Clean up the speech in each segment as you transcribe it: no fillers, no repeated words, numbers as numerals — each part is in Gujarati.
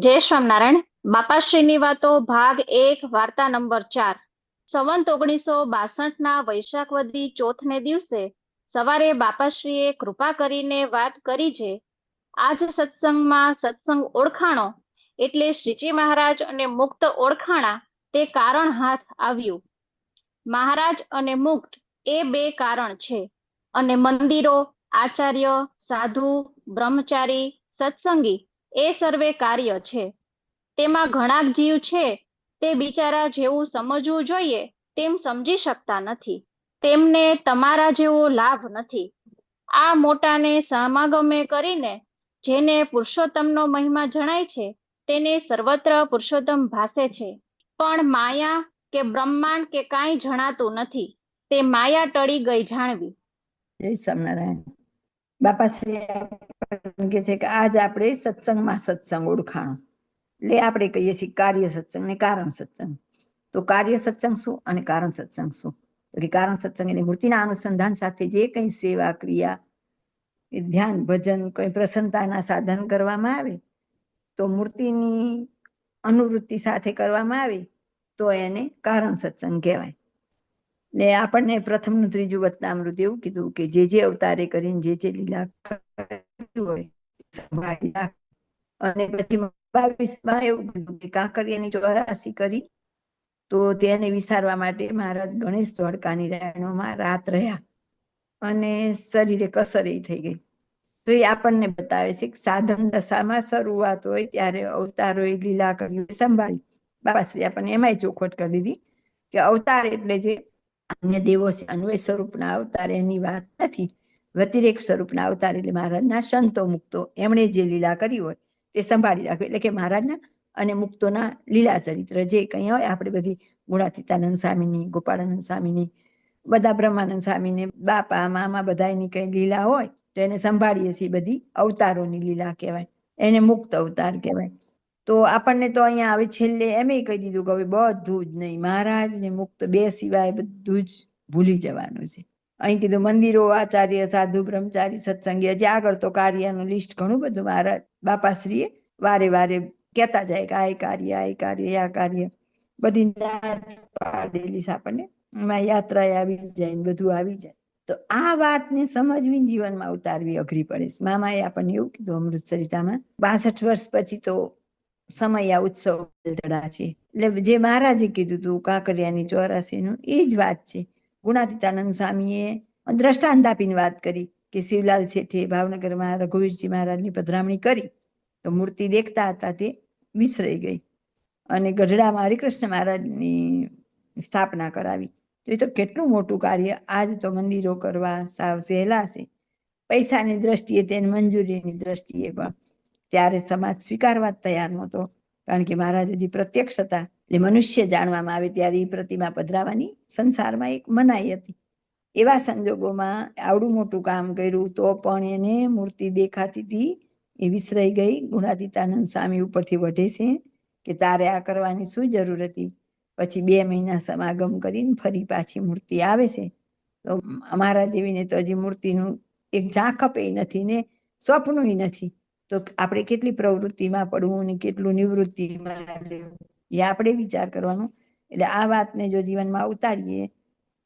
જય સ્વામિનારાયણ. બાપાશ્રીની વાતો ભાગ 1 વાર્તા નંબર 4. સંવંત 1962 વૈશાખ વદી ચોથને દિવસે સવારે બાપાશ્રીએ કૃપા કરીને વાત કરી છે. આજ સત્સંગમાં સત્સંગ ઓળખાણો એટલે શ્રીજી મહારાજ અને મુક્ત ઓળખાણા તે કારણ હાથ આવ્યું. મહારાજ અને મુક્ત એ બે કારણ છે અને મંદિરો, આચાર્ય, સાધુ, બ્રહ્મચારી, સત્સંગી એ સર્વે કાર્ય છે. તેમાં ઘણા જીવ છે તે બિચારા જેવું સમજવું જોઈએ તેમ સમજી શકતા નથી. તેમને તમારા જેવો લાભ નથી. આ મોટાને સમાગમે કરીને જેને પુરુષોત્તમનો મહિમા જણાય છે તેને સર્વત્ર પુરુષોત્તમ ભાસે છે. પણ માયા કે બ્રહ્માંડ કે કાંઈ જણાતું નથી. તે માયા ટળી ગઈ જાણવી. જય સ્વામિનારાયણ. બાપાશ્રી કે છે કે આજ આપણે સત્સંગમાં સત્સંગ ઓળખાણો એટલે આપણે કહીએ છીએ કાર્ય સત્સંગ ને કારણ સત્સંગ. તો કાર્ય સત્સંગ શું અને કારણ સત્સંગ શું? એટલે કારણ સત્સંગ એટલે મૂર્તિના અનુસંધાન સાથે જે કંઈ સેવા ક્રિયા, ધ્યાન, ભજન, કોઈ પ્રસન્નતાના સાધન કરવામાં આવે તો મૂર્તિની અનુવૃત્તિ સાથે કરવામાં આવે તો એને કારણ સત્સંગ કહેવાય. ને આપણને પ્રથમનું ત્રીજું વચનામૃત એવું કીધું કે જે અવતારે કરીને જે લીલા હોય અને પછી 22માં એવું કીધું કે કાંકરિયાની 84 કરી તો તેને વિસારવા માટે મહારાજ ગણેશ ધોળકાની રાયણોમાં રાત રહ્યા અને શરીરે કસર થઈ ગઈ. તો એ આપણને બતાવે છે કે સાધન દશામાં શરૂઆત હોય ત્યારે અવતારોએ લીલા કરી સંભાળી. બાબાશ્રી આપણને એમાંય ચોખવટ કરી દીધી કે અવતાર એટલે જે અન્ય દેવો છે અન્વય સ્વરૂપના અવતાર એની વાત નથી. વ્યતિરેક સ્વરૂપના અવતાર એટલે મહારાજના સંતો મુક્તો એમણે જે લીલા કરી હોય તે સંભાળી રાખે. એટલે કે મહારાજના અને મુક્તોના લીલા ચરિત્ર જે કંઈ હોય, આપણે બધી ગુણાતીતાનંદ સ્વામીની, ગોપાળાનંદ સ્વામીની, બધા બ્રહ્માનંદ સ્વામીને, બાપા મામા બધાની કંઈ લીલા હોય તો એને સંભાળીએ છીએ. બધી અવતારોની લીલા કહેવાય, એને મુક્ત અવતાર કહેવાય. તો આપણને તો અહીંયા હવે છેલ્લે એમ કહી દીધું કે હવે બધું જ નહીં, મહારાજ ને મુક્ત બે સિવાય બધું જ ભૂલી જવાનું છે. અહીં કીધું મંદિરો, આચાર્ય, સાધુ, બ્રહ્મચારી, સત્સંગી, હજી આગળ તો કાર્યનું લિસ્ટ ઘણું બધું મહારાજ બાપાશ્રીએ વારે વારે કહેતા જાય કે આ કાર્ય, આ કાર્ય, આ કાર્ય બધી પાડેલી આપણને એમાં યાત્રા આવી જાય, બધું આવી જાય. તો આ વાતને સમજવી જીવનમાં ઉતારવી અઘરી પડે છે. મામાએ આપણને એવું કીધું અમૃતસરિતામાં 62 વર્ષ પછી તો સમય ઉત્સવ ધડા છે. એટલે જે મહારાજે કીધું હતું કાંકરિયાની 84નું એ જ વાત છે. ગુણાતીતાનંદ સ્વામીએ દ્રષ્ટાંત આપીને વાત કરી કે શિવલાલ શેઠે ભાવનગરમાં રઘુવીરજી મહારાજની પધરામણી કરી તો મૂર્તિ દેખતા હતા તે વિસરાઈ ગઈ અને ગઢડામાં હરિકૃષ્ણ મહારાજની સ્થાપના કરાવી. તો એ તો કેટલું મોટું કાર્ય. આજ તો મંદિરો કરવા સાવ સહેલા છે પૈસાની દ્રષ્ટિએ, તેની મંજૂરીની દ્રષ્ટિએ, પણ ત્યારે સમાજ સ્વીકારવા તૈયાર નહોતો. કારણ કે મહારાજ હજી પ્રત્યક્ષ હતા એટલે મનુષ્ય જાણવામાં આવે ત્યારે એ પ્રતિમા પધરાવાની સંસારમાં એક મનાઈ હતી. એવા સંજોગોમાં આવડું મોટું કામ કર્યું તો પણ એને મૂર્તિ દેખાતી હતી એ વિસરાઈ ગઈ. ગુણાતીતાનંદ સ્વામી ઉપરથી વઢે છે કે તારે આ કરવાની શું જરૂર હતી? પછી 2 મહિના સમાગમ કરીને ફરી પાછી મૂર્તિ આવે છે. તો અમારા જેવીને તો હજી મૂર્તિનું એક ઝાંખપ નથી ને સ્વપ્ન નથી. તો આપણે કેટલી પ્રવૃત્તિમાં પડવું ને કેટલું નિવૃત્તિમાં રહેવું એ આપણે વિચાર કરવાનો. એટલે આ વાતને જો જીવનમાં ઉતારીએ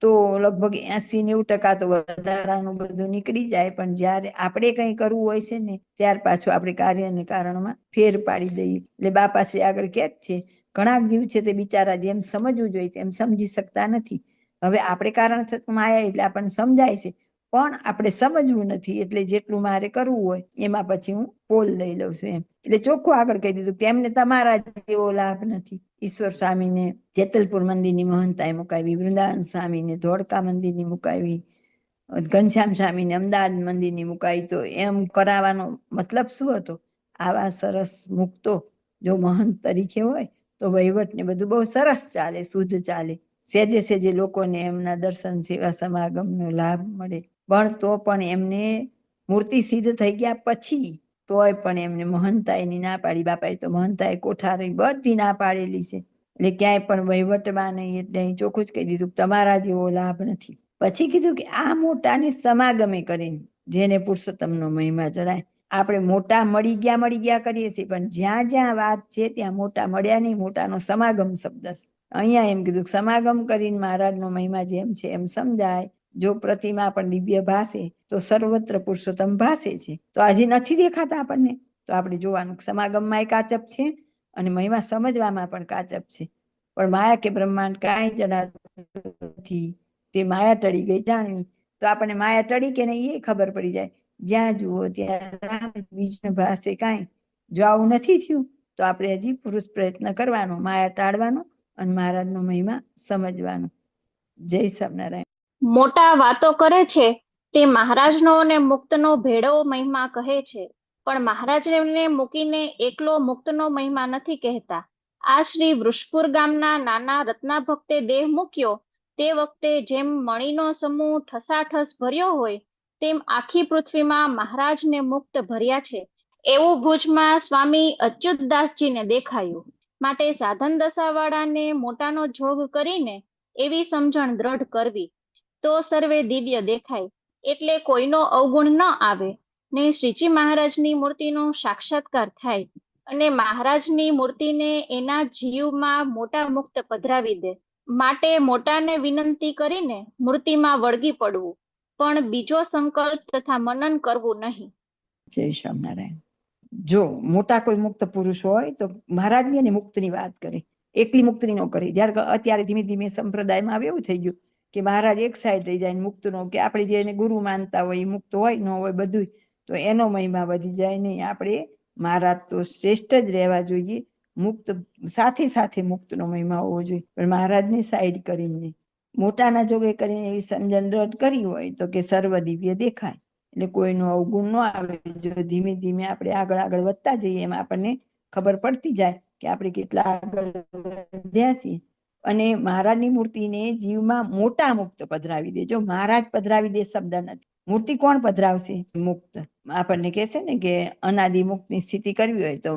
તો લગભગ 80-90% તો વધારાનું બધું નીકળી જાય. પણ જ્યારે આપણે કંઈ કરવું હોય છે ને ત્યાર પાછું આપણે કાર્ય અને કારણમાં ફેર પાડી દઈએ. એટલે બાપાશ્રી આગળ કહે જ છે ઘણા જીવ છે તે બિચારા જેમ સમજવું જોઈએ તેમ સમજી શકતા નથી. હવે આપણે કારણ સત્સંગમાં આવ્યા એટલે આપણને સમજાય છે પણ આપણે સમજવું નથી. એટલે જેટલું મારે કરવું હોય એમાં પછી હું પોલ લઈ લઉં છું એમ. એટલે ચોખ્ખું આગળ કહી દીધું કે એમને તમારા જેવો લાભ નથી. ઈશ્વર સ્વામીને જેતલપુર મંદિરની મહંતાએ મુકાવી, વૃંદાવન સ્વામીને ધોળકા મંદિરની મુકાવી, ઘનશ્યામ સ્વામીને અમદાવાદ મંદિરની મુકાવી. તો એમ કરાવવાનો મતલબ શું હતો? આવા સરસ મુક્તો જો મહંત તરીકે હોય તો વહીવટ ને બધું બહુ સરસ ચાલે, શુદ્ધ ચાલે. સેજે સેજે લોકોને એમના દર્શન સેવા સમાગમનો લાભ મળે. પણ તો પણ એમને મૂર્તિ સિદ્ધ થઈ ગયા પછી તોય પણ એમને મહંતાઈની ના પાડી. બાપાએ તો મહંતાઈ કોઠારી બધી ના પાડેલી છે. એટલે ક્યાંય પણ વહીવટમાં નહીં. એટલે ચોખ્ખું જ કહી દીધું તમારા જેવો લાભ નથી. પછી કીધું કે આ મોટાને સમાગમે કરીને જેને પુરુષોત્તમનો મહિમા જણાય. આપણે મોટા મળી ગયા કરીએ છીએ, પણ જ્યાં જ્યાં વાત છે ત્યાં મોટા મળ્યા નહીં, મોટાનો સમાગમ શબ્દ છે. અહીંયા એમ કીધું સમાગમ કરીને મહારાજનો મહિમા જેમ છે એમ સમજાય. જો પ્રતિમા પણ દિવ્ય ભાસે તો સર્વત્ર પુરુષોત્તમ ભાસે છે. તો હજી નથી દેખાતા આપણને, તો આપણે જોવાનું સમાગમમાં કાચપ છે અને મહિમા સમજવામાં પણ કાચપ છે. પણ માયા કે બ્રહ્માંડ કાંઈ જણાતું નથી, તે માયા ટળી ગઈ જાણવી. તો આપણને માયા ટળી કે નહીં એ ખબર પડી જાય. જ્યાં જુઓ ત્યાં બીજ ભાષે કાંઈ. જો આવું નથી થયું તો આપણે હજી પુરુષ પ્રયત્ન કરવાનો, માયા ટાળવાનો અને મહારાજનો મહિમા સમજવાનો. જય સ્વામિનારાયણ. મોટા વાતો કરે છે તે મહારાજનો અને મુક્તનો ભેળો મહિમા કહે છે, પણ મહારાજને મૂકીને એકલો મુક્તનો મહિમા નથી કહેતા. આ શ્રી વૃષપુર ગામના નાના રત્નાભક્તે દેહ મૂક્યો તે વખતે જેમ મણીનો સમૂહ ઠસાઠસ ભર્યો હોય તેમ આખી પૃથ્વીમાં મહારાજને મુક્ત ભર્યા છે, એવું ભુજમાં સ્વામી અચ્યુતદાસજીને દેખાયું. માટે સાધન દશાવાળાને મોટાનો જોગ કરીને એવી સમજણ દ્રઢ કરવી, તો સર્વે દિવ્ય દેખાય, એટલે કોઈનો અવગુણ ન આવે ને શ્રીજી મહારાજની મૂર્તિનો સાક્ષાત્કાર થાય અને મહારાજની મૂર્તિને એના જીવમાં મોટા મુક્ત પધરાવી દે. માટે મોટાને વિનંતી કરીને મૂર્તિમાં વળગી પડવું, પણ બીજો સંકલ્પ તથા મનન કરવું નહીં. જય સ્વામિનારાયણ. જો મોટા કોઈ મુક્ત પુરુષ હોય તો મહારાજની અને મુક્તની વાત કરે, એકલી મુક્તની ન કરે. જ્યારે અત્યારે ધીમે ધીમે સંપ્રદાયમાં આવે એવું થઈ ગયું કે મહારાજ એક સાઈડ રહી જાય, મુક્તનો કે આપણે જેને ગુરુ માનતા હોય મુક્ત હોય ન હોય બધું, તો એનો મહિમા વધી જાય નહીં. આપણે મહારાજ તો શ્રેષ્ઠ જ રહેવા જોઈએ, મુક્ત સાથે સાથે મુક્તનો મહિમા હોવો જોઈએ, પણ મહારાજને સાઈડ કરીને મોટાના જોગે કરીને એવી સમજણ દ્રઢ કરી હોય તો કે સર્વ દિવ્ય દેખાય, એટલે કોઈનો અવગુણ ન આવે. જો ધીમે ધીમે આપણે આગળ વધતા જઈએ એમ આપણને ખબર પડતી જાય કે આપણે કેટલા આગળ વધ્યા છીએ. અને મહારાજની મૂર્તિને જીવમાં મોટા મુક્ત પધરાવી દે. જો મહારાજ પધરાવી દે શબ્દ નથી, મૂર્તિ કોણ પધરાવશે? મુક્ત. આપણને કહેશે ને કે અનાદિ મુક્તની સ્થિતિ કરવી હોય તો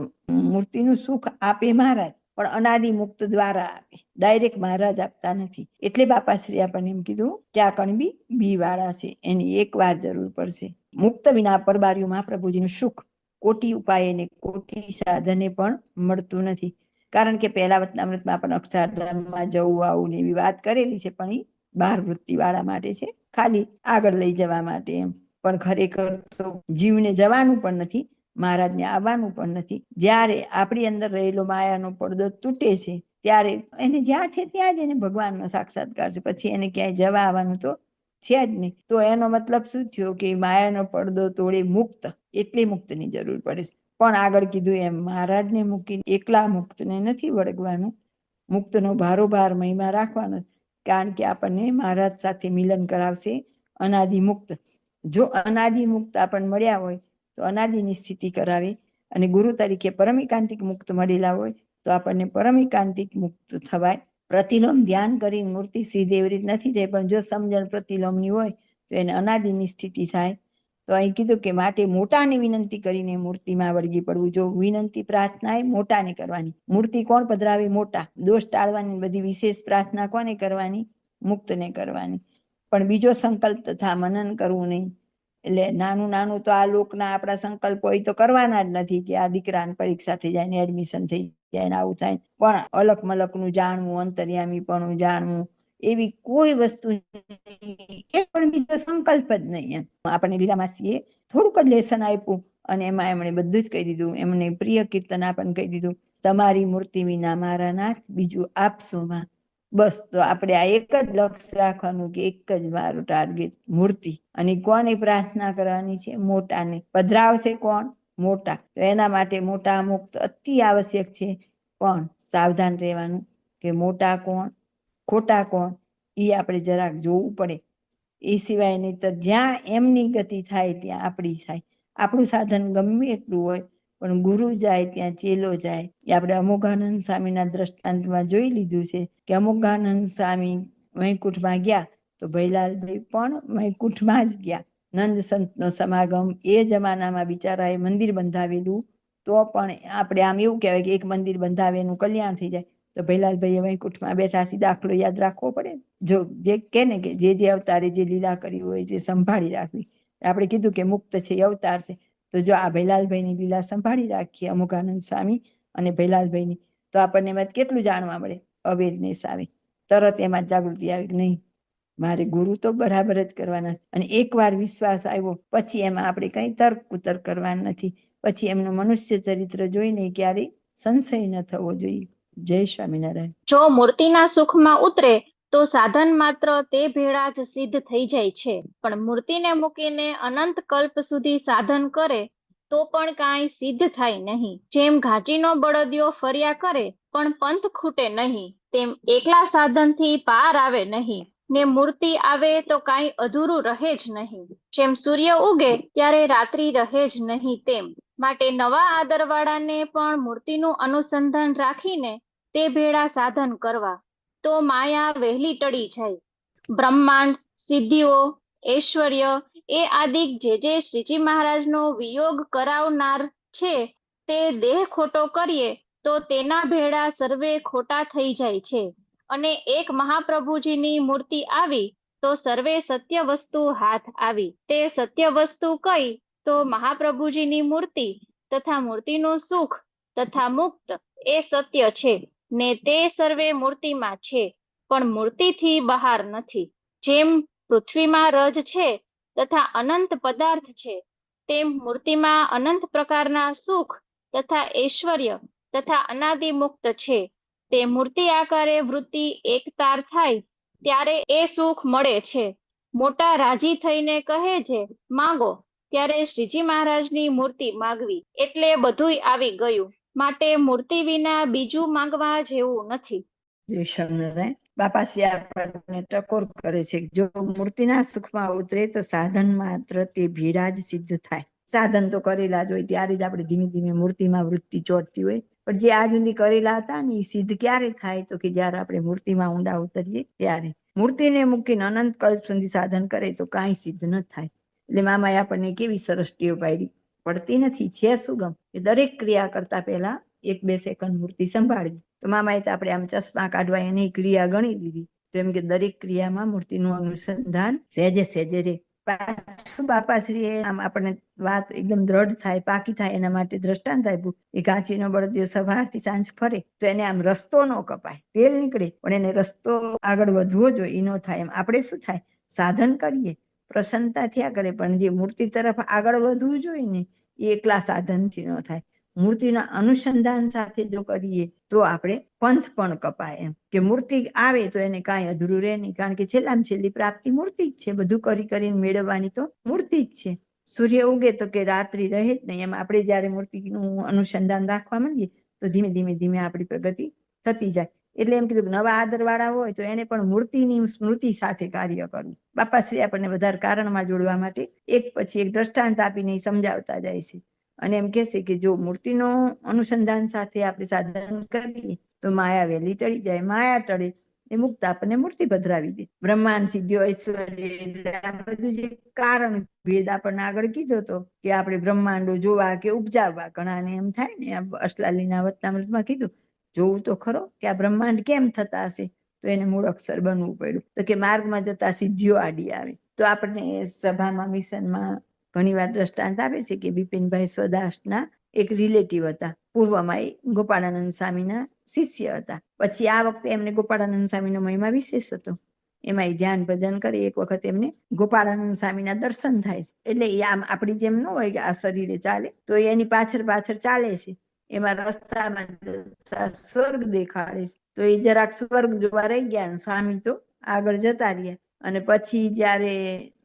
મૂર્તિનું સુખ આપે મહારાજ, પણ અનાદિ મુક્ત દ્વારા આપે, ડાયરેક્ટ મહારાજ આપતા નથી. એટલે બાપાશ્રી આપણને એમ કીધું કે આ કણબી બી વાળા છે, એની એક વાર જરૂર પડશે. મુક્ત વિના પરબારીઓ મહાપ્રભુજીનું સુખ કોટી ઉપાય ને કોટી સાધને પણ મળતું નથી. કારણ કે પહેલા વચનામૃતમાં પણ અક્ષરધામમાં જવું આવું ને એવી વાત કરેલી છે, પણ એ બહાર વૃત્તિ વાળા માટે છે, ખાલી આગળ લઈ જવા માટે એમ. પણ ખરેખર તો જીવને જવાનું પણ નથી, મહારાજને આવવાનું પણ નથી. જ્યારે આપણી અંદર રહેલો માયાનો પડદો તૂટે છે ત્યારે એને જ્યાં છે ત્યાં જ એને ભગવાનનો સાક્ષાત્કાર છે, પછી એને ક્યાંય જવા આવવાનું તો છે જ નહીં. તો એનો મતલબ શું થયો કે માયાનો પડદો તોડે મુક્ત, એટલી મુક્તની જરૂર પડે છે. પણ આગળ કીધું એમ મહારાજને મૂકીને એકલા મુક્તને નથી વળગવાનું, મુક્તનો ભારોભાર મહિમા રાખવાનો, કારણ કે આપણને મહારાજ સાથે મિલન કરાવશે અનાદિ મુક્ત. જો અનાદિ મુક્ત આપણને મળ્યા હોય તો અનાદિની સ્થિતિ કરાવે, અને ગુરુ તરીકે પરમિકાંતિક મુક્ત મળેલા હોય તો આપણને પરમિકાંતિક મુક્ત થવાય. પ્રતિલોમ ધ્યાન કરીને મૂર્તિ સીધી એવી રીત નથી થઈ, પણ જો સમજણ પ્રતિલોમની હોય તો એને અનાદિની સ્થિતિ થાય. તો અહીં કીધું કે માટે મોટાની વિનંતી કરીને મૂર્તિમાં વળગી પડવું. જો વિનંતી પ્રાર્થના એ મોટાને કરવાની, મૂર્તિ કોણ પધરાવે? મોટા. દોષ ટાળવાની બધી વિશેષ પ્રાર્થના કોને કરવાની? મુક્તને કરવાની. પણ બીજો સંકલ્પ તથા મનન કરવું નહીં. એટલે નાનું નાનું તો આ લોકના આપણા સંકલ્પ હોય તો કરવાના જ નથી કે આ દીકરાને પરીક્ષા થઈ જાય ને એડમિશન થઈ જાય ને આવું થાય, પણ અલક મલકનું જાણવું, અંતર્યામી પણ જાણવું, એવી કોઈ વસ્તુ એ પણ બીજો સંકલ્પ જ નહીં એમ. આપણને લીલામાસીએ થોડુંક જ લેસન આપ્યું અને એમાં એમણે બધું જ કહી દીધું. એમને પ્રિય કીર્તન આપણને કહી દીધું, તમારી મૂર્તિ વિના મારા નાથ બીજું આપશો માં. બસ. તો આપણે આ એક જ લક્ષ્ય રાખવાનું કે એક જ મારું ટાર્ગેટ મૂર્તિ. અને કોને પ્રાર્થના કરવાની છે? મોટાને. પધરાવશે કોણ? મોટા. તો એના માટે મોટા મુક્ત અતિ આવશ્યક છે, પણ સાવધાન રહેવાનું કે મોટા કોણ ખોટા કોણ એ આપણે જરાક જોવું પડે. એ સિવાય નહીં તો જ્યાં એમની ગતિ થાય ત્યાં આપણી થાય. આપણું સાધન ગમે એટલું હોય પણ ગુરુ જાય ત્યાં ચેલો જાય. એ આપણે અમોઘાનંદ સ્વામીના દ્રષ્ટાંતમાં જોઈ લીધું છે કે અમોઘાનંદ સ્વામી વૈકુંઠમાં ગયા તો ભૈલાલભાઈ પણ વૈકુંઠમાં જ ગયા. નંદ સંતનો સમાગમ એ જમાનામાં બિચારાએ મંદિર બંધાવેલું, તો પણ આપણે આમ એવું કહેવાય કે એક મંદિર બંધાવેનું કલ્યાણ થઈ જાય, તો ભૈલાલભાઈ વૈકુંઠમાં બેઠા સી દાખલો યાદ રાખવો પડે. જો જે કે ને કે જે અવતારે જે લીલા કરી હોય તે સંભાળી રાખવી. આપણે કીધું કે મુક્ત છે એ અવતાર છે, તો જો આ ભૈલાલભાઈની લીલા સંભાળી રાખીએ અમુકાનંદ સ્વામી અને ભૈલાલભાઈની, તો આપણને એમાં કેટલું જાણવા મળે, અવેરનેસ આવે, તરત એમાં જાગૃતિ આવે કે નહીં મારે ગુરુ તો બરાબર જ કરવાના, અને એકવાર વિશ્વાસ આવ્યો પછી એમાં આપણે કઈ તર્ક કુતર્ક કરવાનું નથી, પછી એમનું મનુષ્ય ચરિત્ર જોઈને ક્યારેય સંશય ન થવો જોઈએ. જય સ્વામિનારાયણ. જો મૂર્તિના સુખમાં ઉતરે તો સાધન માત્ર તે ભેળા જ સિદ્ધ થઈ જાય છે, પણ મૂર્તિને મૂકીને અનંત કલ્પ સુધી સાધન કરે તો પણ કાંઈ સિદ્ધ થાય નહીં. જેમ ઘાટીનો બળદિયો ફર્યા કરે પણ પંથ ખૂટે નહીં, તેમ એકલા સાધનથી પાર આવે નહીં, ને મૂર્તિ આવે તો કાંઈ અધૂરું રહે જ નહીં. જેમ સૂર્ય ઉગે ત્યારે રાત્રિ રહે જ નહીં, તેમ માટે નવા આદરવાળાને પણ મૂર્તિનું અનુસંધાન રાખીને તે ભેળા સાધન કરવા, તો માયા વહેલી ટળી જાય. બ્રહ્માંડ, સિદ્ધિઓ, ઐશ્વર્ય એ આદિક જે શ્રીજી મહારાજનો વિયોગ કરાવનાર છે, તે દેહ ખોટો કરીએ તો તેના ભેળા સર્વે ખોટા થઈ જાય છે. અને એક મહાપ્રભુજીની મૂર્તિ આવી તો સર્વે સત્ય વસ્તુ હાથ આવી. તે સત્ય વસ્તુ કઈ તો મહાપ્રભુજીની મૂર્તિ તથા મૂર્તિનું સુખ તથા મુક્ત એ સત્ય છે, ને તે સર્વે મૂર્તિમાં છે, પણ મૂર્તિથી બહાર નથી. જેમ પૃથ્વીમાં રજ છે તથા અનંત પદાર્થ છે, તેમ મૂર્તિમાં અનંત પ્રકારના સુખ તથા ઐશ્વર્ય તથા અનાદિ મુક્ત છે. તે મૂર્તિ આકારે વૃત્તિ એકતાર થાય ત્યારે એ સુખ મળે છે. મોટા રાજી થઈને કહે છે માંગો, ત્યારે શ્રીજી મહારાજની મૂર્તિ માગવી એટલે બધુંય આવી ગયું. માટે મૂર્તિ વિના બીજું માંગવા જેવું નથી. જય સ્વામિનારાયણ. બાપાશ્રી આપણને ટકોર કરે છે, જો મૂર્તિના સુખમાં ઉતરે તો સાધન માત્ર તે ભીડા જ સિદ્ધ થાય. સાધન તો કરેલા જ હોય, ત્યારે જ આપણે ધીમે ધીમે મૂર્તિમાં વૃત્તિ ચોટતી હોય, પણ જે આજ સુધી કરેલા હતા ને એ સિદ્ધ ક્યારે થાય તો કે જયારે આપણે મૂર્તિમાં ઊંડા ઉતરીએ ત્યારે. મૂર્તિને મૂકીને અનંત કલ્પ સુધી સાધન કરે તો કાંઈ સિદ્ધ ન થાય. એટલે મામાએ આપણને કેવી સરસ ટેવ પાડી, પડતી નથી, છે સુગમ, કે દરેક ક્રિયા કરતા પહેલા 1-2 સેકન્ડ મૂર્તિ સંભાળવી. તો મામાએ તો આપણે આમ ચશ્મા કાઢવા એની ક્રિયા ગણી દીધી, તો એમ કે દરેક ક્રિયામાં મૂર્તિનું અનુસંધાન સહેજે સહેજે રે. પાછું બાપાશ્રીએ આમ આપણને વાત એકદમ દ્રઢ થાય, પાકી થાય એના માટે દ્રષ્ટાંત આપ્યું. એ ઘાંચીનો બળદિયો સવારથી સાંજ ફરે તો એને આમ રસ્તો ન કપાય, તેલ નીકળે પણ એને રસ્તો આગળ વધવો જોઈએ, એ ન થાય. એમ આપણે શું થાય, સાધન કરીએ, પ્રસન્નતા થયા કરે, પણ જે મૂર્તિ તરફ આગળ વધવું જોઈએ ને એ એકલા સાધનથી ન થાય. મૂર્તિના અનુસંધાન સાથે જો કરીએ તો આપણે પંથ પણ કપાય. એમ કે મૂર્તિ આવે તો એને કાંઈ અધૂરું રહે નહીં, કારણ કે છેલ્લામાં છેલ્લી પ્રાપ્તિ મૂર્તિ જ છે, બધું કરી કરીને મેળવવાની તો મૂર્તિ જ છે. સૂર્ય ઉગે તો કે રાત્રિ રહે જ નહીં, એમ આપણે જયારે મૂર્તિનું અનુસંધાન રાખવા માંડીએ તો ધીમે ધીમે ધીમે આપણી પ્રગતિ થતી જાય. એટલે એમ કીધું નવા આદરવાળા હોય તો એને પણ મૂર્તિની સ્મૃતિ સાથે કાર્ય કરવું. બાપાશ્રી આપણને વધારે કારણમાં જોડવા માટે એક પછી એક દ્રષ્ટાંત આપીને સમજાવતા જાય છે, અને એમ કહેશે કે જો મૂર્તિનો અનુસંધાન સાથે આપણે સાધન કરીએ તો માયા વહેલી ટળી જાય. માયા ટળે એ મુક્ત આપણને મૂર્તિ પધરાવી દે. બ્રહ્માંડ, સિદ્ધિઓ, ઐશ્વર્ય, આ બધું જે કારણ ભેદ આપણને આગળ કીધો હતો કે આપણે બ્રહ્માંડો જોવા કે ઉપજાવવા, ઘણાને એમ થાય ને, અષ્ટલાલીના વચનામૃતમાં કીધું જોવું તો ખરો કે આ બ્રહ્માંડ કેમ થતા હશે, તો એને મૂળ અક્ષર બનવું પડ્યું. તો કે માર્ગમાં જતા સિદ્ધિઓ આડી આવે. તો આપણને સભામાં મિશનમાં ઘણી વાર દ્રષ્ટાંત આપે છે કે બિપિનભાઈ સ્વદાસના એક રિલેટિવ હતા, પૂર્વમાં એ ગોપાળાનંદ સ્વામીના શિષ્ય હતા. પછી આ વખતે એમને ગોપાળાનંદ સ્વામીનો મહિમા વિશેષ હતો, એમાં એ ધ્યાન ભજન કરી. એક વખત એમને ગોપાળાનંદ સ્વામીના દર્શન થાય છે, એટલે એ આમ આપણી જેમ ન હોય કે આ શરીરે ચાલે, તો એની પાછળ પાછળ ચાલે છે. એમાં રસ્તામાં સ્વર્ગ દેખાડે છે, તો એ જરાક સ્વર્ગ જોવા રહી ગયા, સ્વામી તો આગળ જતા રહ્યા. અને પછી જયારે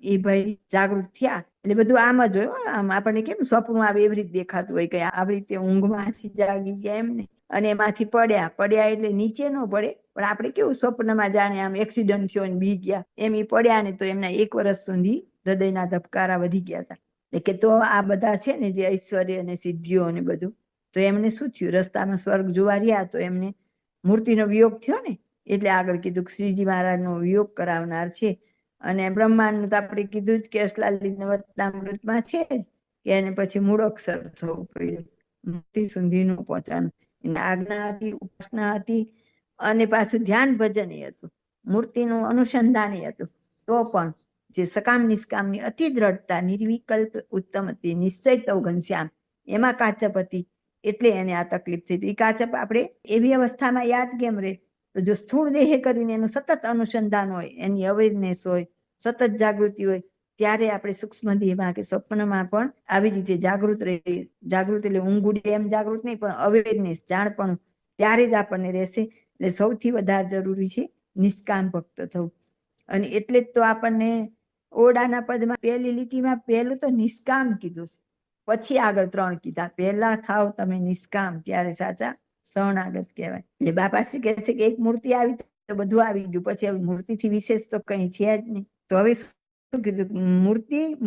એ ભાઈ જાગૃત થયા, એટલે બધું આમ જ હોય, આમ આપણને કેમ સ્વપ્ન આવે એવી રીતે દેખાતું હોય કે આવી રીતે ઊંઘમાંથી જાગી ગયા એમને, અને એમાંથી પડ્યા એટલે નીચે ન પડે, પણ આપણે કેવું સ્વપ્નમાં જાણે આમ એક્સિડન્ટ થયો ને બી ગયા એમ એ પડ્યા ને, તો એમના 1 વર્ષ સુધી હૃદયના ધબકારા વધી ગયા હતા. કે તો આ બધા છે ને જે ઐશ્વર્ય અને સિદ્ધિઓ અને બધું, તો એમને શું થયું, રસ્તામાં સ્વર્ગ જોવા રહ્યા તો એમને મૂર્તિનો વિયોગ થયો ને, એટલે આગળ કીધું કે શ્રીજી મહારાજનો વિયોગ કરાવનાર છે. અને બ્રહ્માંડનું તો આપણે કીધું જ કે અષ્ટલાલીના વચનામૃતમાં છે કે એને પછી મૂળ અક્ષર થવું પડ્યું, મૂર્તિ સુધી નું પહોંચવાનું. આજ્ઞા હતી, ઉપાસના હતી, અને પાછું ધ્યાન ભજન હતું, મૂર્તિનું અનુસંધાન હતું. તો પણ જે સકામ નિષ્કામની અતિ દ્રઢતા, નિર્વિકલ્પ ઉત્તમ હતી, નિશ્ચય તવ ઘનશ્યામ, એમાં કાચપ હતી એટલે એને આ તકલીફ થઈ હતી. કાચપ આપણે એવી અવસ્થામાં યાદ કેમ રહે? તો જો સ્થૂળ દેહે કરીને એનું સતત અનુસંધાન હોય, એની અવેરનેસ હોય, સતત જાગૃતિ હોય, ત્યારે આપણે સૂક્ષ્મ દેહમાં કે સ્વપ્નમાં પણ આવી રીતે જાગૃત રહી. જાગૃત એટલે ઊંઘુડી એમ જાગૃત નહીં, પણ અવેરનેસ, જાણપણું, ત્યારે જ આપણને રહેશે. એટલે સૌથી વધારે જરૂરી છે નિષ્કામ ભક્ત થવું. અને એટલે જ તો આપણને ઓરડાના પદમાં પહેલી લીટીમાં પહેલું તો નિષ્કામ કીધું છે, પછી આગળ 3 કીધા. પહેલા થાવ તમે નિષ્કામ, ત્યારે સાચા શરણાગત કહેવાય. એટલે બાપાશ્રી કહે છે કે એક મૂર્તિ આવી તો બધું આવી ગયું, પછી હવે મૂર્તિથી વિશેષ તો કઈ છે જ નહીં. તો હવે શું કીધું?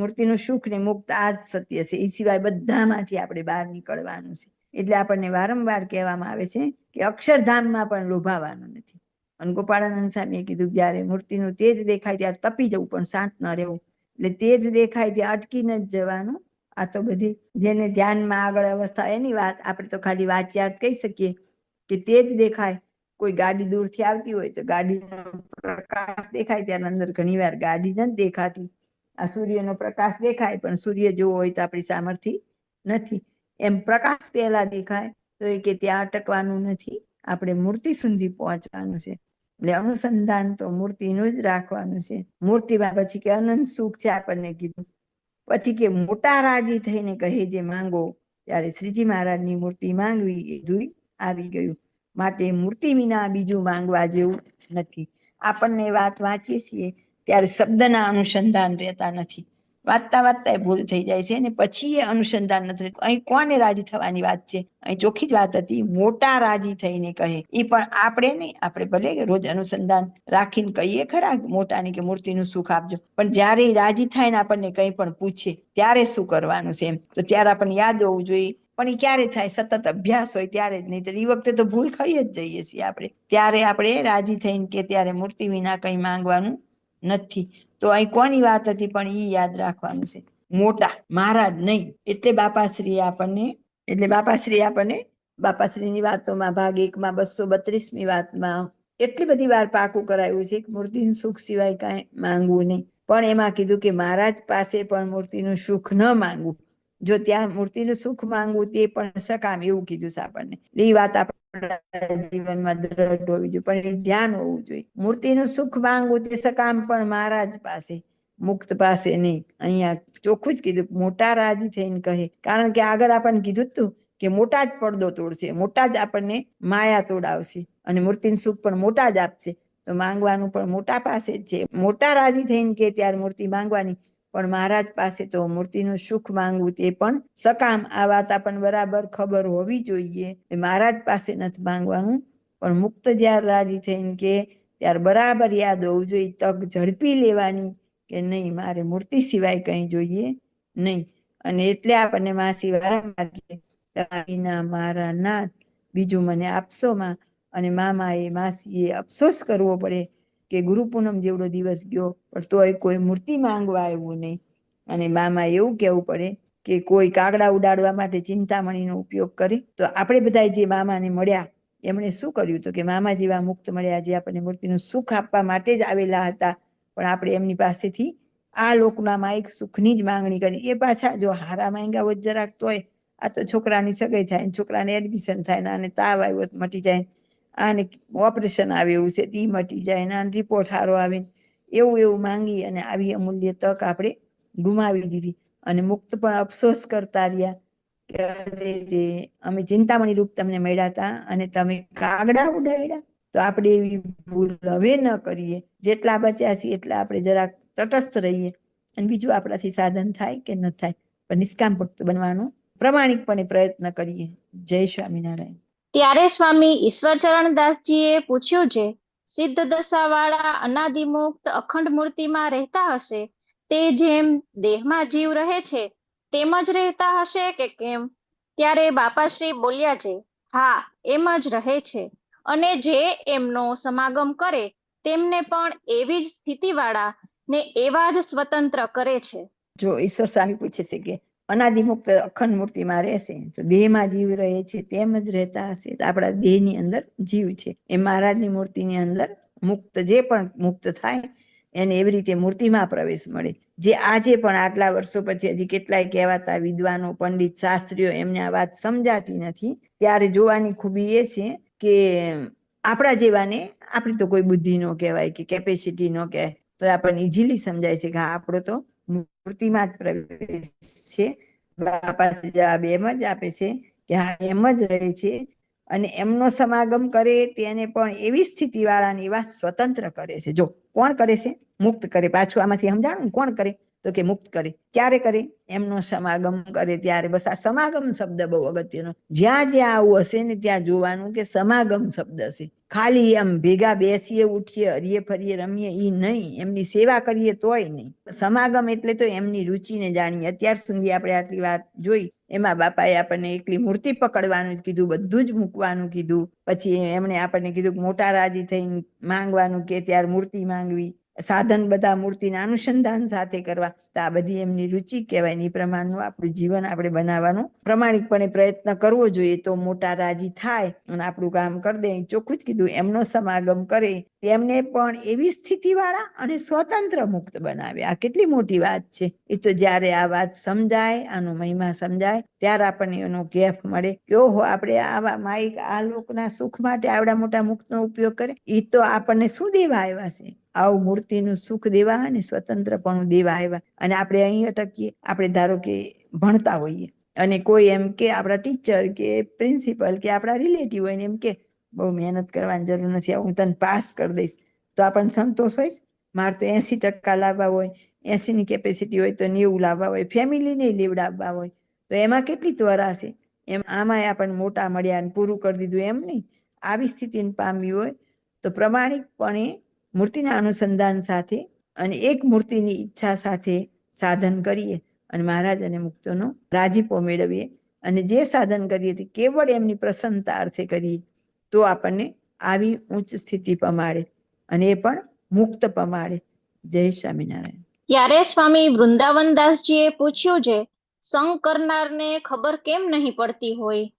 મૂર્તિનું સુખ ને મુક્ત આ જ સત્ય છે, એ સિવાય બધામાંથી આપણે બહાર નીકળવાનું છે. એટલે આપણને વારંવાર કહેવામાં આવે છે કે અક્ષરધામમાં પણ લોભાવાનું નથી. અને ગોપાળાનંદ સ્વામીએ કીધું જયારે મૂર્તિનું તેજ દેખાય ત્યારે તપી જવું, પણ શાંત ન રહેવું. એટલે તેજ દેખાય ત્યાં અટકી ન જવાનું. આ તો બધી જેને ધ્યાનમાં આગળ અવસ્થા એની વાત, આપણે તો ખાલી વાંચ્યા કહી શકીએ કે તેજ દેખાય. કોઈ ગાડી દૂરથી આવતી હોય તો ગાડીનો પ્રકાશ દેખાય, ત્યારે અંદર ઘણી વાર ગાડી નથી દેખાતી. આ સૂર્યનો પ્રકાશ દેખાય, પણ સૂર્ય જોવો હોય તો આપણી સામર્થ્ય નથી. એમ પ્રકાશ પહેલા દેખાય તો એ કે ત્યાં અટકવાનું નથી, આપણે મૂર્તિ સુધી પહોંચવાનું છે. એટલે અનુસંધાન તો મૂર્તિનું જ રાખવાનું છે. મૂર્તિમાં પછી કે અનંત સુખ છે આપણને કીધું. પછી કે મોટા રાજી થઈને કહે જે માંગો, ત્યારે શ્રીજી મહારાજની મૂર્તિ માંગવી એ ધૂઈ આવી ગયું. માટે મૂર્તિ વિના બીજું માંગવા જેવું નથી. આપણને વાત વાંચીએ છીએ ત્યારે શબ્દના અનુસંધાન રહેતા નથી. વાંચતા ભૂલ થઈ જાય છે, ને પછી એ અનુસંધાન નથી. અહીં કોને રાજી થવાની વાત છે? અહીં ચોખ્ખી જ વાત હતી, મોટા રાજી થઈને કહે. એ પણ આપણે નહીં, આપણે ભલે રોજ અનુસંધાન રાખીને કહીએ ખરા મોટાની કે મૂર્તિનું સુખ આપજો, પણ જયારે રાજી થાય ને આપણને કંઈ પણ પૂછે ત્યારે શું કરવાનું છે એમ, તો ત્યારે આપણને યાદ હોવું જોઈએ. પણ એ ક્યારે થાય? સતત અભ્યાસ હોય ત્યારે જ. નહીં તો એ વખતે તો ભૂલ ખાઈ જ જઈએ છીએ આપણે. ત્યારે આપણે રાજી થઈને કે ત્યારે મૂર્તિ વિના કંઈ માંગવાનું નથી. તો અહીં કોની વાત હતી? પણ એ યાદ રાખવાનું છે, મોટા મહારાજ નહીં. એટલે બાપાશ્રીની વાતોમાં ભાગ 1માં 232મી વાતમાં એટલી બધી વાર પાકું કરાયું છે કે મૂર્તિનું સુખ સિવાય કાંઈ માંગવું નહીં. પણ એમાં કીધું કે મહારાજ પાસે પણ મૂર્તિનું સુખ ન માંગવું. જો ત્યાં મૂર્તિનું સુખ માંગવું તે પણ સકામ, એવું કીધું છે આપણને. એ વાત આપણા જીવનમાં દ્રઢ હોવી જોઈએ, પણ એ ધ્યાન હોવું જોઈએ. મૂર્તિનું સુખ માંગવું તે સકામ, પણ મહારાજ પાસે, મુક્ત પાસે નહીં. અહીંયા ચોખ્ખું જ કીધું, મોટા રાજી થઈને કહે. કારણ કે આગળ આપણને કીધું હતું કે મોટા જ પડદો તોડશે, મોટા જ આપણને માયા તોડાવશે, અને મૂર્તિનું સુખ પણ મોટા જ આપશે. તો માંગવાનું પણ મોટા પાસે જ છે. મોટા રાજી થઈને કે ત્યારે મૂર્તિ માંગવાની, પણ મહારાજ પાસે તો મૂર્તિનું સુખ માંગવું તે પણ સકામ. આ વાત આપણને બરાબર ખબર હોવી જોઈએ. મહારાજ પાસે નથી માંગવાનું, પણ મુક્ત જ્યારે રાજી થઈને કે ત્યારે બરાબર યાદ હોવું જોઈએ, તક ઝડપી લેવાની કે નહીં, મારે મૂર્તિ સિવાય કંઈ જોઈએ નહીં. અને એટલે આપણને માસી વારંવાર વિના મારા નાથ બીજું મને આપશો માં. અને મામાએ માસીએ અફસોસ કરવો પડે કે ગુરુ પૂનમ જેવડો દિવસ ગયો પણ તોય કોઈ મૂર્તિ માંગવા આવ્યું નહીં. અને મામા એવું કહેવું પડે કે કોઈ કાગડા ઉડાડવા માટે ચિંતામણીનો ઉપયોગ કરી. તો આપણે બધા જે મામાને મળ્યા એમણે શું કર્યું? તો કે મામા જેવા મુક્ત મળ્યા, જે આપણને મૂર્તિનું સુખ આપવા માટે જ આવેલા હતા, પણ આપણે એમની પાસેથી આ લોકના માયિક સુખની જ માંગણી કરી. એ પાછા જો હારા માંગ્યા હોય જરાક તોય, આ તો છોકરાની સગાઈ થાય, છોકરાને એડમિશન થાય, અને તાવ આવ્યો મટી જાય, આને ઓપરેશન આવે એવું છે તે મટી જાય, આને રિપોર્ટ સારો આવે, એવું માંગી અને આવી અમૂલ્ય તક આપણે ગુમાવી દીધી. અને મુક્ત પણ અફસોસ કરતા રહ્યા કે અમે ચિંતામણી રૂપ તમને મળ્યા હતા અને તમે કાગડા ઉડાડ્યા. તો આપણે એવી ભૂલ હવે ન કરીએ. જેટલા બચ્યા છીએ એટલા આપણે જરાક તટસ્થ રહીએ, અને બીજું આપણાથી સાધન થાય કે ન થાય, પણ નિષ્કામ ભક્ત બનવાનો પ્રમાણિકપણે પ્રયત્ન કરીએ. જય સ્વામિનારાયણ. ત્યારે સ્વામી ઈશ્વરચરણદાસજીએ પૂછ્યું, જે સિદ્ધ દશાવાળા અનાદિમુક્ત અખંડ મૂર્તિમાં રહેતા હશે તે જેમ દેહમાં જીવ રહે છે તેમ જ રહેતા હશે કે કેમ? ત્યારે બાપાશ્રી બોલ્યા, છે હા, એમ જ રહે છે, અને જે એમનો સમાગમ કરે તેમને પણ એવી જ સ્થિતિવાળા ને એવા જ સ્વતંત્ર કરે છે. જો ઈશ્વર સ્વામી પૂછે છે કે અનાદિમુક્ત અખંડ મૂર્તિમાં રહેશે તો દેહમાં જીવ રહે છે તેમ જ રહેતા હશે? આપણા દેહની અંદર જીવ છે, એ મહારાજની મૂર્તિની અંદર મુક્ત, જે પણ મુક્ત થાય એને એવી રીતે મૂર્તિમાં પ્રવેશ મળે. જે આજે પણ આટલા વર્ષો પછી હજી કેટલાય કહેવાતા વિદ્વાનો, પંડિત, શાસ્ત્રીઓ એમને આ વાત સમજાતી નથી. ત્યારે જોવાની ખૂબી એ છે કે આપણા જેવાને, આપણી તો કોઈ બુદ્ધિ ન કહેવાય કે કેપેસિટી ન કહેવાય, તો આપણને ઇઝીલી સમજાય છે કે આપણો તો મૂર્તિમાં જ પ્રવેશ છે. બાપા જવાબ એમ જ આપે છે કે હા, એમ જ રહે છે. અને એમનો સમાગમ કરે તેને પણ એવી સ્થિતિ વાળાની વાત સ્વતંત્ર કરે છે. જો કોણ કરે છે? મુક્ત કરે. પાછું આમાંથી સમજાણું કોણ કરે? તો કે મુક્ત કરે. ક્યારે કરે? એમનો સમાગમ કરે ત્યારે. બસ આ સમાગમ શબ્દ બહુ અગત્યનો. જ્યાં જ્યાં આવું હશે ને ત્યાં જોવાનું કે સમાગમ શબ્દ હશે. ખાલી એમ ભેગા બેસીએ, ઉઠીએ, હરીએ, ફરીએ, રમીએ ઈ નહીં, એમની સેવા કરીએ તોય નહીં. સમાગમ એટલે તો એમની રુચિને જાણીએ. અત્યાર સુધી આપણે આટલી વાત જોઈ, એમાં બાપાએ આપણને એકલી મૂર્તિ પકડવાનું જ કીધું, બધું જ મૂકવાનું કીધું. પછી એમણે આપણને કીધું કે મોટા રાજી થઈને માંગવાનું કે ત્યારે મૂર્તિ માંગવી, સાધન બધા મૂર્તિના અનુસંધાન સાથે કરવા. તો આ બધી એમની રુચિ કહેવાય. એ પ્રમાણનું આપણું જીવન આપણે બનાવવાનું પ્રમાણિકપણે પ્રયત્ન કરવો જોઈએ, તો મોટા રાજી થાય અને આપણું કામ કરી દે. ચોખ્ખું જ કીધું, એમનો સમાગમ કરે તેમને પણ એવી સ્થિતિ વાળા અને સ્વતંત્ર મુક્ત બનાવે. આ કેટલી મોટી વાત છે. એ તો જ્યારે આ વાત સમજાય, આનો મહિમા સમજાય, ત્યારે આપણને એનો કેફ મળે કે ઓહો, આપણે આવા માઇક આ લોકના સુખ માટે આવડા મોટા મુક્તનો ઉપયોગ કરે. એ તો આપણને શું દેવા આવ્યા છે? આવું મૂર્તિનું સુખ દેવા અને સ્વતંત્રપણું દેવા આવ્યા. અને આપણે અહીં અટકીએ. આપણે ધારો કે ભણતા હોઈએ અને કોઈ એમ કે આપણા ટીચર કે પ્રિન્સિપલ કે આપણા રિલેટિવ હોય ને એમ કે બહુ મહેનત કરવાની જરૂર નથી, હું તને પાસ કરી દઈશ, તો આપણને સંતોષ હોય. મારે તો 80% લાવવા હોય, 80ની કેપેસિટી હોય તો 90 લાવવા હોય, ફેમિલીને લેવડાવવા હોય, તો એમાં કેટલી ત્વરા છે. એમ આમાં આપણને મોટા મળ્યા પૂરું કરી દીધું એમ નહીં. આવી સ્થિતિને પામવી હોય તો પ્રમાણિકપણે મૂર્તિના અનુસંધાન સાથે અને એક મૂર્તિની ઈચ્છા સાથે સાધન કરીએ અને મહારાજ અને મુક્તોનો રાજીપો મેળવીએ. અને જે સાધન કરીએ તે કેવળ એમની પ્રસન્નતા અર્થે કરીએ તો આપણને આવી ઉચ્ચ સ્થિતિ પમાડે અને એ પણ મુક્ત પમાડે. જય સ્વામિનારાયણ. ત્યારે સ્વામી વૃંદાવનદાસજીએ પૂછ્યું છે, સંગ કરનારને ખબર કેમ નહીં પડતી હોય?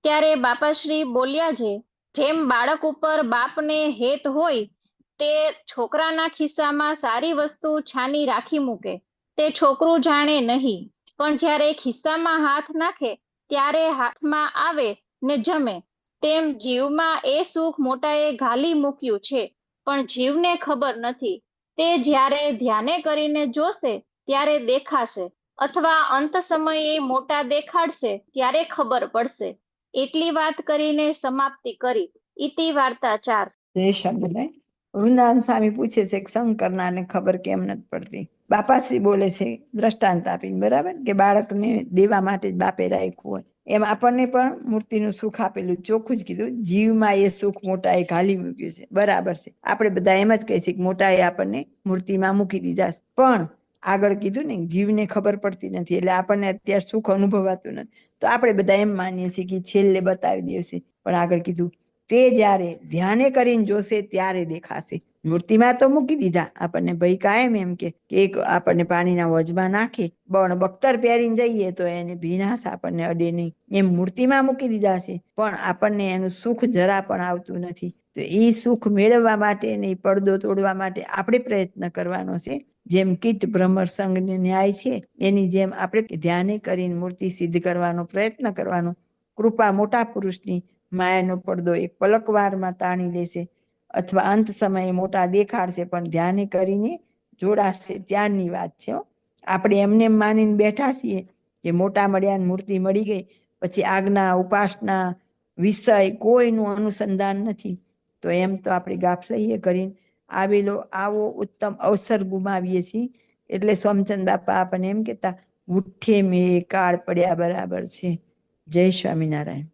ત્યારે બાપાશ્રી બોલ્યા છે, જેમ બાળક ઉપર બાપને હેત હોય, તે છોકરાના ખિસ્સામાં સારી વસ્તુ છાની રાખી મૂકે, તે છોકરું જાણે નહીં, પણ જ્યારે ખિસ્સામાં હાથ નાખે ત્યારે હાથમાં આવે ને જમે. તેમ જીવમાં એ સુખ મોટાએ ઘાલી મૂક્યું છે, પણ જીવને ખબર નથી. તે જ્યારે ધ્યાને કરીને જોશે ત્યારે દેખાશે, અથવા અંત સમયે મોટા દેખાડશે ત્યારે ખબર પડશે. એટલી વાત કરીને સમાપ્તિ કરી. ઇતિ વાર્તા 4. જય સ્વામિનારાયણ. વૃંદાવન સ્વામી પૂછે છે કે સંગ કરનારને ખબર કેમ નથી પડતી? બાપાશ્રી બોલે છે દ્રષ્ટાંત આપીને, બરાબર, કે બાળકને દેવા માટે જ બાપે રાખ્યું હોય એમ આપણને પણ મૂર્તિનું સુખ આપેલું. ચોખ્ખું જ કીધું, જીવમાં એ સુખ મોટાએ ઘાલી મૂક્યું છે. બરાબર છે. આપણે બધા એમ જ કહીએ છીએ કે મોટાએ આપણને મૂર્તિમાં મૂકી દીધા છે, પણ આગળ કીધું ને જીવને ખબર પડતી નથી, એટલે આપણને અત્યારે સુખ અનુભવાતું નથી. તો આપણે બધા એમ માનીએ છીએ કે છેલ્લે બતાવી દેશે, પણ આગળ કીધું તે જ્યારે ધ્યાને કરીને જોશે ત્યારે દેખાશે. મૂર્તિમાં તો મૂકી દીધા આપણને, ભાઈ કાયમ એમ કે એક આપણને પાણીના વજમાં નાખે, પણ બખ્તર પહેરીને જઈએ તો એને ભીનાશ આપણને અડે નહીં. એમ મૂર્તિમાં મૂકી દીધા છે, પણ આપણને એનું સુખ જરા પણ આવતું નથી. તો એ સુખ મેળવવા માટે ને પડદો તોડવા માટે આપણે પ્રયત્ન કરવાનો છે. જેમ કીટ ભ્રમર સંઘ ન્યાય છે, એની જેમ આપણે ધ્યાને કરીને મૂર્તિ સિદ્ધ કરવાનો પ્રયત્ન કરવાનો. કૃપા મોટા પુરુષની માયાનો પડદો એક પલકવારમાં તાણી લેશે, અથવા અંત સમયે મોટા દેખાડશે, પણ ધ્યાને કરીને જોડાશે ત્યારની વાત છે. આપણે એમને માનીને બેઠા છીએ કે મોટા મળ્યા, મૂર્તિ મળી ગઈ, પછી આજ્ઞા, ઉપાસના, વિષય કોઈનું અનુસંધાન નથી, તો એમ તો આપણે ગાફલઈએ કરીને આવેલો આવો ઉત્તમ અવસર ગુમાવીએ છીએ. એટલે સોમચંદ બાપા આપણને એમ કહેતા, ઉઠે મેં કાળ પડ્યા બરાબર છે. જય સ્વામિનારાયણ.